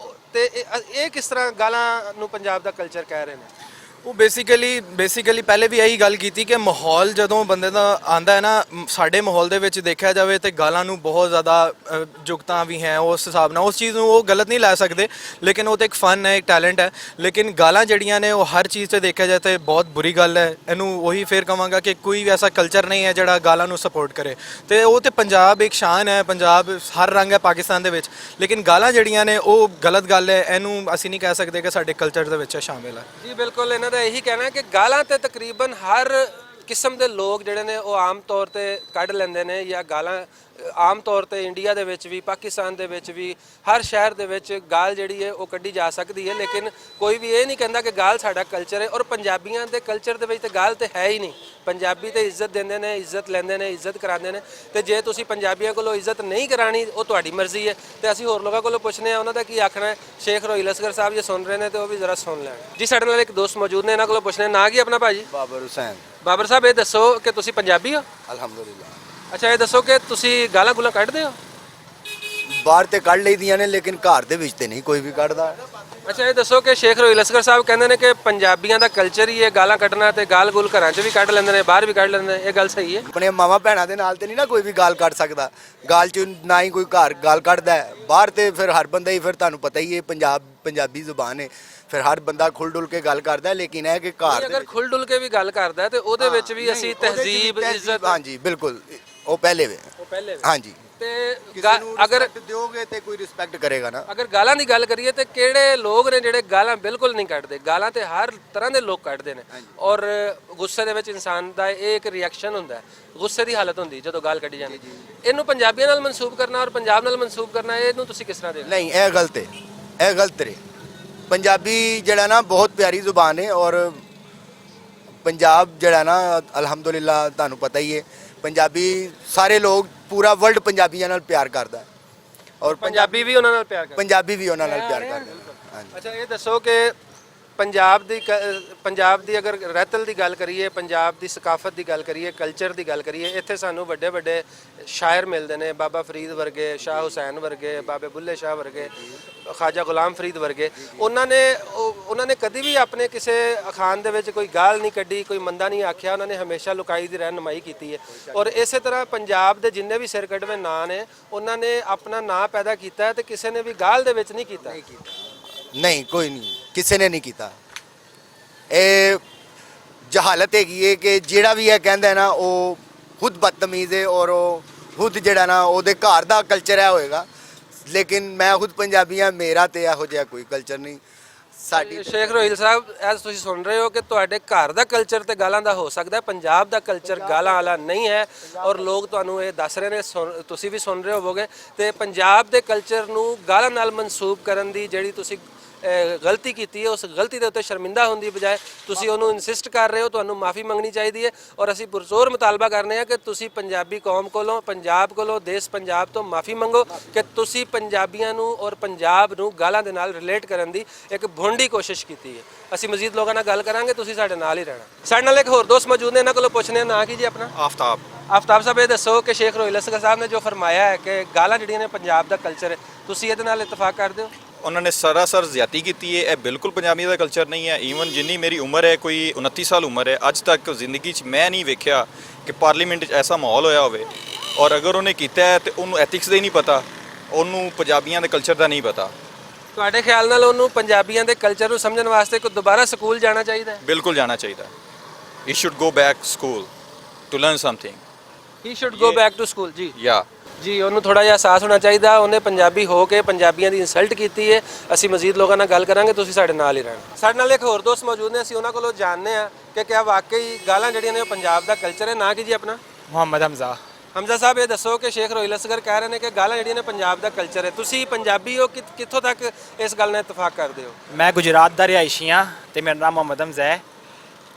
ਤੇ ਇਹ ਕਿਸ ਤਰ੍ਹਾਂ ਗਾਲਾਂ ਨੂੰ ਪੰਜਾਬ ਦਾ ਕਲਚਰ ਕਹਿ ਰਹੇ ਨੇ? ਉਹ ਬੇਸਿਕਲੀ ਪਹਿਲੇ ਵੀ ਇਹੀ ਗੱਲ ਕੀਤੀ ਕਿ ਮਾਹੌਲ ਜਦੋਂ ਬੰਦੇ ਦਾ ਆਂਦਾ ਹੈ ਨਾ, ਸਾਡੇ ਮਾਹੌਲ ਦੇ ਵਿੱਚ ਦੇਖਿਆ ਜਾਵੇ ਤੇ ਗਾਲਾਂ ਨੂੰ ਬਹੁਤ ਜ਼ਿਆਦਾ ਜੁਗਤਾਂ ਵੀ ਹੈ ਉਸ ਹਿਸਾਬ ਨਾਲ। ਉਸ ਚੀਜ਼ ਨੂੰ ਉਹ ਗਲਤ ਨਹੀਂ ਲੈ ਸਕਦੇ, ਲੇਕਿਨ ਉਹ ਤਾਂ ਇੱਕ ਫਨ ਹੈ, ਇੱਕ ਟੈਲੈਂਟ ਹੈ। ਲੇਕਿਨ ਗਾਲਾਂ ਜਿਹੜੀਆਂ ਨੇ ਉਹ ਹਰ ਚੀਜ਼ 'ਤੇ ਦੇਖਿਆ ਜਾਏ ਤਾਂ ਬਹੁਤ ਬੁਰੀ ਗੱਲ ਹੈ। ਇਹਨੂੰ ਉਹੀ ਫੇਰ ਕਹਾਂਗਾ ਕਿ ਕੋਈ ਵੀ ਐਸਾ ਕਲਚਰ ਨਹੀਂ ਹੈ ਜਿਹੜਾ ਗਾਲਾਂ ਨੂੰ ਸਪੋਰਟ ਕਰੇ। ਤੇ ਉਹ ਤੇ ਪੰਜਾਬ ਇੱਕ ਸ਼ਾਨ ਹੈ, ਪੰਜਾਬ ਹਰ ਰੰਗ ਹੈ ਪਾਕਿਸਤਾਨ ਦੇ ਵਿੱਚ, ਲੇਕਿਨ ਗਾਲਾਂ ਜਿਹੜੀਆਂ ਨੇ ਉਹ ਗਲਤ ਗੱਲ ਹੈ। ਇਹਨੂੰ ਅਸੀਂ ਨਹੀਂ ਕਹਿ ਸਕਦੇ ਕਿ ਸਾਡੇ ਕਲਚਰ ਦੇ ਵਿੱਚ ਸ਼ਾਮਿਲ ਹੈ। ਜੀ ਬਿਲਕੁਲ, ਇਹਨਾਂ ਦਾ ਇਹੀ ਕਹਿਣਾ ਹੈ ਕਿ ਗਾਲਾਂ ਤੇ ਤਕਰੀਬਨ ਹਰ ਕਿਸਮ ਦੇ ਲੋਕ ਜਿਹੜੇ ਨੇ ਉਹ ਆਮ ਤੌਰ ਤੇ ਕੱਢ ਲੈਂਦੇ ਨੇ, ਜਾਂ ਗਾਲਾਂ ਆਮ ਤੌਰ ਤੇ ਇੰਡੀਆ ਦੇ ਵਿੱਚ ਵੀ, ਪਾਕਿਸਤਾਨ ਦੇ ਵਿੱਚ ਵੀ, ਹਰ ਸ਼ਹਿਰ ਦੇ ਵਿੱਚ ਗਾਲ ਜਿਹੜੀ ਹੈ ਉਹ ਕੱਢੀ ਜਾ ਸਕਦੀ ਹੈ। ਲੇਕਿਨ ਕੋਈ ਵੀ ਇਹ ਨਹੀਂ ਕਹਿੰਦਾ ਕਿ ਗਾਲ ਸਾਡਾ ਕਲਚਰ ਹੈ। ਔਰ ਪੰਜਾਬੀਆਂ ਦੇ ਕਲਚਰ ਦੇ ਵਿੱਚ ਤੇ ਗਾਲ ਤੇ ਹੈ ਹੀ ਨਹੀਂ। ਪੰਜਾਬੀ ਤੇ ਇੱਜ਼ਤ ਦਿੰਦੇ ਨੇ, ਇੱਜ਼ਤ ਲੈਂਦੇ ਨੇ, ਇੱਜ਼ਤ ਕਰਾਉਂਦੇ ਨੇ। ਤੇ ਜੇ ਤੁਸੀਂ ਪੰਜਾਬੀਆਂ ਕੋਲੋਂ ਇੱਜ਼ਤ ਨਹੀਂ ਕਰਾਣੀ ਉਹ ਤੁਹਾਡੀ ਮਰਜ਼ੀ ਹੈ। ਤੇ ਅਸੀਂ ਹੋਰ ਲੋਕਾਂ ਕੋਲੋਂ ਪੁੱਛਨੇ ਆ ਉਹਨਾਂ ਦਾ ਕੀ ਆਖਣਾ ਹੈ। ਸ਼ੇਖ ਰੋਹਿਲ ਅਸਗਰ ਸਾਹਿਬ ਜੇ ਸੁਣ ਰਹੇ ਨੇ ਤੇ ਉਹ ਵੀ ਜ਼ਰਾ ਸੁਣ ਲੈਣ। ਜੀ, ਸਾਡੇ ਨਾਲ ਇੱਕ ਦੋਸਤ ਮੌਜੂਦ ਨੇ, ਇਹਨਾਂ ਕੋਲੋਂ ਪੁੱਛਨੇ। ਨਾਂ ਕੀ ਆਪਣਾ ਭਾਜੀ? ਬਾਬਰ ਹੁਸੈਨ। ਬਾਬਰ ਸਾਹਿਬ, ਇਹ ਦੱਸੋ ਕਿ ਤੁਸੀਂ ਪੰਜਾਬੀ ਹੋ? ਅਲਹਮਦੁਲਿਲਾ। ਅੱਛਾ, ਇਹ ਦੱਸੋ ਕਿ ਤੁਸੀਂ ਗਾਲਾਂ ਗੁਲਾਂ ਕੱਢਦੇ ਹੋ? ਬਾਹਰ ਤੇ ਕੱਢ ਲਈਦੀਆਂ ਨੇ, ਲੇਕਿਨ ਘਰ ਦੇ ਵਿੱਚ ਤੇ ਨਹੀਂ ਕੋਈ ਵੀ ਕੱਢਦਾ। ਅੱਛਾ, ਇਹ ਦੱਸੋ ਕਿ ਸ਼ੇਖ ਰੋਹਿਲ ਅਸਗਰ ਸਾਹਿਬ ਕਹਿੰਦੇ ਨੇ ਕਿ ਪੰਜਾਬੀਆਂ ਦਾ ਕਲਚਰ ਹੀ ਹੈ ਗਾਲਾਂ ਕੱਢਣਾ, ਤੇ ਗਾਲ ਗੁਲ ਘਰਾਂ 'ਚ ਵੀ ਕੱਢ ਲੈਂਦੇ ਨੇ, ਬਾਹਰ ਵੀ ਕੱਢ ਲੈਂਦੇ ਨੇ। ਇਹ ਗੱਲ ਸਹੀ ਹੈ? ਆਪਣੇ ਮਾਵਾ ਭੈਣਾਂ ਦੇ ਨਾਲ ਤੇ ਨਹੀਂ ਨਾ ਕੋਈ ਵੀ ਗਾਲ ਕੱਢ ਸਕਦਾ। ਗਾਲ 'ਚ ਨਾ ਹੀ ਕੋਈ ਘਰ ਗਾਲ ਕੱਢਦਾ ਹੈ। ਬਾਹਰ ਤੇ ਫਿਰ ਹਰ ਬੰਦਾ ਹੀ, ਫਿਰ ਤੁਹਾਨੂੰ ਪਤਾ ਹੀ ਹੈ ਪੰਜਾਬੀ ਜ਼ੁਬਾਨ ਹੈ, ਫਿਰ ਹਰ ਬੰਦਾ ਖੁੱਲ ਡੁੱਲ ਕੇ ਗੱਲ ਕਰਦਾ। ਲੇਕਿਨ ਇਹ ਕਿ ਘਰ ਅਗਰ ਖੁੱਲ ਡੁੱਲ ਕੇ ਵੀ ਗੱਲ ਕਰਦਾ ਤੇ ਉਹਦੇ ਵਿੱਚ ਵੀ ਅਸੀਂ ਤਹਿਜ਼ੀਬ, ਇੱਜ਼ਤ। ਹਾਂਜੀ ਬਿਲਕੁਲ, ਉਹ ਪਹਿਲੇ ਵੇ। ਹਾਂਜੀ, ਤੇ ਅਗਰ ਦਿਓਗੇ ਤੇ ਕੋਈ ਰਿਸਪੈਕਟ ਕਰੇਗਾ ਨਾ। ਅਗਰ ਗਾਲਾਂ ਦੀ ਗੱਲ ਕਰੀਏ ਤੇ ਕਿਹੜੇ ਲੋਕ ਨੇ ਜਿਹੜੇ ਗਾਲਾਂ ਬਿਲਕੁਲ ਨਹੀਂ ਕੱਢਦੇ? ਗਾਲਾਂ ਤੇ ਹਰ ਤਰ੍ਹਾਂ ਦੇ ਲੋਕ ਕੱਢਦੇ ਨੇ। ਔਰ ਗੁੱਸੇ ਦੇ ਵਿੱਚ ਇਨਸਾਨ ਦਾ ਇਹ ਇੱਕ ਰਿਐਕਸ਼ਨ ਹੁੰਦਾ ਹੈ, ਗੁੱਸੇ ਦੀ ਹਾਲਤ ਹੁੰਦੀ ਜਦੋਂ ਗਾਲ ਕੱਢੀ ਜਾਂਦੀ। ਇਹਨੂੰ ਪੰਜਾਬੀਆਂ ਨਾਲ ਮਨਸੂਬ ਕਰਨਾ ਔਰ ਪੰਜਾਬ ਨਾਲ ਮਨਸੂਬ ਕਰਨਾ, ਇਹਨੂੰ ਤੁਸੀਂ ਕਿਸ ਤਰ੍ਹਾਂ ਦੇਖਦੇ? ਨਹੀਂ, ਇਹ ਗਲਤ ਹੈ, ਇਹ ਗਲਤ ਹੈ। ਪੰਜਾਬੀ ਜਿਹੜਾ ਨਾ ਬਹੁਤ ਪਿਆਰੀ ਜ਼ੁਬਾਨ ਹੈ। ਔਰ ਪੰਜਾਬ ਜਿਹੜਾ ਨਾ ਅਲਹਮਦੁਲਿਲਾ ਤੁਹਾਨੂੰ ਪਤਾ ਹੀ ਹੈ, ਪੰਜਾਬੀ ਸਾਰੇ ਲੋਕ, ਪੂਰਾ ਵਰਲਡ ਪੰਜਾਬੀਆਂ ਨਾਲ ਪਿਆਰ ਕਰਦਾ ਹੈ। ਔਰ ਪੰਜਾਬੀ ਵੀ ਉਹਨਾਂ ਨਾਲ ਪਿਆਰ ਕਰਦੇ? ਪੰਜਾਬੀ ਵੀ ਉਹਨਾਂ ਨਾਲ ਪਿਆਰ ਕਰਦੇ ਹਨ। ਹਾਂਜੀ। ਅੱਛਾ, ਇਹ ਦੱਸੋ ਕਿ ਪੰਜਾਬ ਦੀ ਅਗਰ ਰਹਿਤਲ ਦੀ ਗੱਲ ਕਰੀਏ, ਪੰਜਾਬ ਦੀ ਸਕਾਫਤ ਦੀ ਗੱਲ ਕਰੀਏ, ਕਲਚਰ ਦੀ ਗੱਲ ਕਰੀਏ, ਇੱਥੇ ਸਾਨੂੰ ਵੱਡੇ ਵੱਡੇ ਸ਼ਾਇਰ ਮਿਲਦੇ ਨੇ, ਬਾਬਾ ਫਰੀਦ ਵਰਗੇ, ਸ਼ਾਹ ਹੁਸੈਨ ਵਰਗੇ, ਬਾਬੇ ਬੁੱਲੇ ਸ਼ਾਹ ਵਰਗੇ, ਖਾਜਾ ਗੁਲਾਮ ਫਰੀਦ ਵਰਗੇ। ਉਹਨਾਂ ਨੇ ਕਦੀ ਵੀ ਆਪਣੇ ਕਿਸੇ ਅਖਾਨ ਦੇ ਵਿੱਚ ਕੋਈ ਗਾਲ ਨਹੀਂ ਕੱਢੀ, ਕੋਈ ਮੰਦਾ ਨਹੀਂ ਆਖਿਆ। ਉਹਨਾਂ ਨੇ ਹਮੇਸ਼ਾ ਲੁਕਾਈ ਦੀ ਰਹਿਨੁਮਾਈ ਕੀਤੀ ਹੈ। ਔਰ ਇਸੇ ਤਰ੍ਹਾਂ ਪੰਜਾਬ ਦੇ ਜਿੰਨੇ ਵੀ ਸਿਰ ਕੱਢਵੇਂ ਨਾਂ ਨੇ, ਉਹਨਾਂ ਨੇ ਆਪਣਾ ਨਾਂ ਪੈਦਾ ਕੀਤਾ ਤੇ ਕਿਸੇ ਨੇ ਵੀ ਗਾਲ ਦੇ ਵਿੱਚ ਨਹੀਂ ਕੀਤਾ। ਨਹੀਂ, ਕੋਈ ਨਹੀਂ, ਕਿਸੇ ਨੇ ਨਹੀਂ ਕੀਤਾ। ਇਹ ਜਹਾਲਤ ਹੈਗੀ ਹੈ ਕਿ ਜਿਹੜਾ ਵੀ ਇਹ ਕਹਿੰਦਾ ਨਾ ਉਹ ਖੁਦ ਬਦਤਮੀਜ਼ ਹੈ। ਔਰ ਉਹ ਖੁਦ ਜਿਹੜਾ ਨਾ ਉਹਦੇ ਘਰ ਦਾ ਕਲਚਰ ਹੈ ਹੋਏਗਾ। ਲੇਕਿਨ ਮੈਂ ਖੁਦ ਪੰਜਾਬੀ ਹਾਂ, ਮੇਰਾ ਤੇ ਇਹੋ ਜਿਹਾ ਕੋਈ ਕਲਚਰ ਨਹੀਂ। ਸਾਡੀ ਸ਼ੇਖ ਰੋਹਿਲ ਸਾਹਿਬ, ਐਸ ਤੁਸੀਂ ਸੁਣ ਰਹੇ ਹੋ ਕਿ ਤੁਹਾਡੇ ਘਰ ਦਾ ਕਲਚਰ ਤੇ ਗਾਲਾਂ ਦਾ ਹੋ ਸਕਦਾ ਹੈ, ਪੰਜਾਬ ਦਾ ਕਲਚਰ ਗਾਲਾਂ ਵਾਲਾ ਨਹੀਂ ਹੈ। ਔਰ ਲੋਕ ਤੁਹਾਨੂੰ ਇਹ ਦੱਸ ਰਹੇ ਨੇ, ਤੁਸੀਂ ਵੀ ਸੁਣ ਰਹੇ ਹੋਵੋਗੇ। ਤੇ ਪੰਜਾਬ ਦੇ ਕਲਚਰ ਨੂੰ ਗਾਲਾਂ ਨਾਲ ਮਨਸੂਬ ਕਰਨ ਦੀ ਜਿਹੜੀ ਤੁਸੀਂ ਗਲਤੀ ਕੀਤੀ ਹੈ, ਉਸ ਗਲਤੀ ਦੇ ਉੱਤੇ ਸ਼ਰਮਿੰਦਾ ਹੋਣ ਦੀ ਬਜਾਏ ਤੁਸੀਂ ਉਹਨੂੰ ਇਨਸਿਸਟ ਕਰ ਰਹੇ ਹੋ। ਤੁਹਾਨੂੰ ਮਾਫੀ ਮੰਗਣੀ ਚਾਹੀਦੀ ਹੈ। ਔਰ ਅਸੀਂ ਪੁਰਜ਼ੋਰ ਮੁਤਾਲਬਾ ਕਰਨੇ ਆ ਕਿ ਤੁਸੀਂ ਪੰਜਾਬੀ ਕੌਮ ਕੋਲੋਂ, ਪੰਜਾਬ ਕੋਲੋਂ, ਦੇਸ਼ ਪੰਜਾਬ ਤੋਂ ਮਾਫੀ ਮੰਗੋ ਕਿ ਤੁਸੀਂ ਪੰਜਾਬੀਆਂ ਨੂੰ ਔਰ ਪੰਜਾਬ ਨੂੰ ਗਾਲਾਂ ਦੇ ਨਾਲ ਰਿਲੇਟ ਕਰਨ ਦੀ ਇੱਕ ਭੁੰਡੀ ਕੋਸ਼ਿਸ਼ ਕੀਤੀ ਹੈ। ਅਸੀਂ ਮਜ਼ੀਦ ਲੋਕਾਂ ਨਾਲ ਗੱਲ ਕਰਾਂਗੇ, ਤੁਸੀਂ ਸਾਡੇ ਨਾਲ ਹੀ ਰਹਿਣਾ। ਸਾਡੇ ਨਾਲ ਇੱਕ ਹੋਰ ਦੋਸਤ ਮੌਜੂਦ ਨੇ, ਇਹਨਾਂ ਕੋਲੋਂ ਪੁੱਛਨੇ ਆ। ਨਾਂ ਕੀ ਜੀ ਆਪਣਾ? ਆਫਤਾਬ। ਆਫਤਾਬ ਸਾਹਿਬ, ਇਹ ਦੱਸੋ ਕਿ ਸ਼ੇਖ ਰੋਹਿਲ ਅਸਗਰ ਸਾਹਿਬ ਨੇ ਜੋ ਫਰਮਾਇਆ ਹੈ ਕਿ ਗਾਲਾਂ ਜਿਹੜੀਆਂ ਨੇ ਪੰਜਾਬ ਦਾ ਕਲਚਰ ਹੈ, ਤੁਸੀਂ ਇਹਦੇ ਨਾਲ ਇਤਫਾਕ ਕਰਦੇ ਹੋ? ਉਹਨਾਂ ਨੇ ਸਰਾਸਰ ਜ਼ਿਆਦਤੀ ਕੀਤੀ ਹੈ। ਇਹ ਬਿਲਕੁਲ ਪੰਜਾਬੀਆਂ ਦਾ ਕਲਚਰ ਨਹੀਂ ਹੈ। ਈਵਨ ਜਿੰਨੀ ਮੇਰੀ ਉਮਰ ਹੈ, ਕੋਈ 29 ਸਾਲ ਉਮਰ ਹੈ, ਅੱਜ ਤੱਕ ਜ਼ਿੰਦਗੀ 'ਚ ਮੈਂ ਨਹੀਂ ਵੇਖਿਆ ਕਿ ਪਾਰਲੀਮੈਂਟ 'ਚ ਐਸਾ ਮਾਹੌਲ ਹੋਇਆ ਹੋਵੇ। ਔਰ ਅਗਰ ਉਹਨੇ ਕੀਤਾ ਹੈ ਤੇ ਉਹਨੂੰ ਐਥਿਕਸ ਦਾ ਹੀ ਨਹੀਂ ਪਤਾ, ਉਹਨੂੰ ਪੰਜਾਬੀਆਂ ਦੇ ਕਲਚਰ ਦਾ ਨਹੀਂ ਪਤਾ। ਤੁਹਾਡੇ ਖਿਆਲ ਨਾਲ ਉਹਨੂੰ ਪੰਜਾਬੀਆਂ ਦੇ ਕਲਚਰ ਨੂੰ ਸਮਝਣ ਵਾਸਤੇ ਕੋਈ ਦੁਬਾਰਾ ਸਕੂਲ ਜਾਣਾ ਚਾਹੀਦਾ ਹੈ? ਬਿਲਕੁਲ ਜਾਣਾ ਚਾਹੀਦਾ। He should go back school to learn something. He should go back to school ਜੀ। ਯਾ ਜੀ ਉਹਨੂੰ ਥੋੜਾ ਜਿਹਾ ਅਹਿਸਾਸ ਹੋਣਾ ਚਾਹੀਦਾ। ਉਹਨੇ ਪੰਜਾਬੀ ਹੋ ਕੇ ਪੰਜਾਬੀਆਂ ਦੀ ਇਨਸਲਟ ਕੀਤੀ ਹੈ। ਅਸੀਂ ਮਜ਼ੀਦ ਲੋਕਾਂ ਨਾਲ ਗੱਲ ਕਰਾਂਗੇ, ਤੁਸੀਂ ਸਾਡੇ ਨਾਲ ਹੀ ਰਹਿਣਾ। ਸਾਡੇ ਨਾਲ ਇੱਕ ਹੋਰ ਦੋਸਤ ਮੌਜੂਦ ਨੇ, ਅਸੀਂ ਉਹਨਾਂ ਕੋਲੋਂ ਜਾਣਦੇ ਆ ਕਿ ਕਿਆ ਵਾਕਈ ਗਾਲਾਂ ਜਿਹੜੀਆਂ ਨੇ ਉਹ ਪੰਜਾਬ ਦਾ ਕਲਚਰ ਹੈ। ਨਾ ਕੀ ਜੀ ਆਪਣਾ? ਮੁਹੰਮਦ ਹਮਜ਼ਾ। ਹਮਜ਼ਾ ਸਾਹਿਬ ਇਹ ਦੱਸੋ ਕਿ ਸ਼ੇਖ ਰੋਹਿਲ ਅਸਗਰ ਕਹਿ ਰਹੇ ਨੇ ਕਿ ਗਾਲਾਂ ਜਿਹੜੀਆਂ ਨੇ ਪੰਜਾਬ ਦਾ ਕਲਚਰ ਹੈ। ਤੁਸੀਂ ਪੰਜਾਬੀ ਹੋ, ਕਿੱਥੋਂ ਤੱਕ ਇਸ ਗੱਲ ਨਾਲ ਇਤਫਾਕ ਕਰਦੇ ਹੋ? ਮੈਂ ਗੁਜਰਾਤ ਦਾ ਰਿਹਾਇਸ਼ੀ ਹਾਂ ਤੇ ਮੇਰਾ ਨਾਮ ਮੁਹੰਮਦ ਹਮਜ਼ਾ ਹੈ।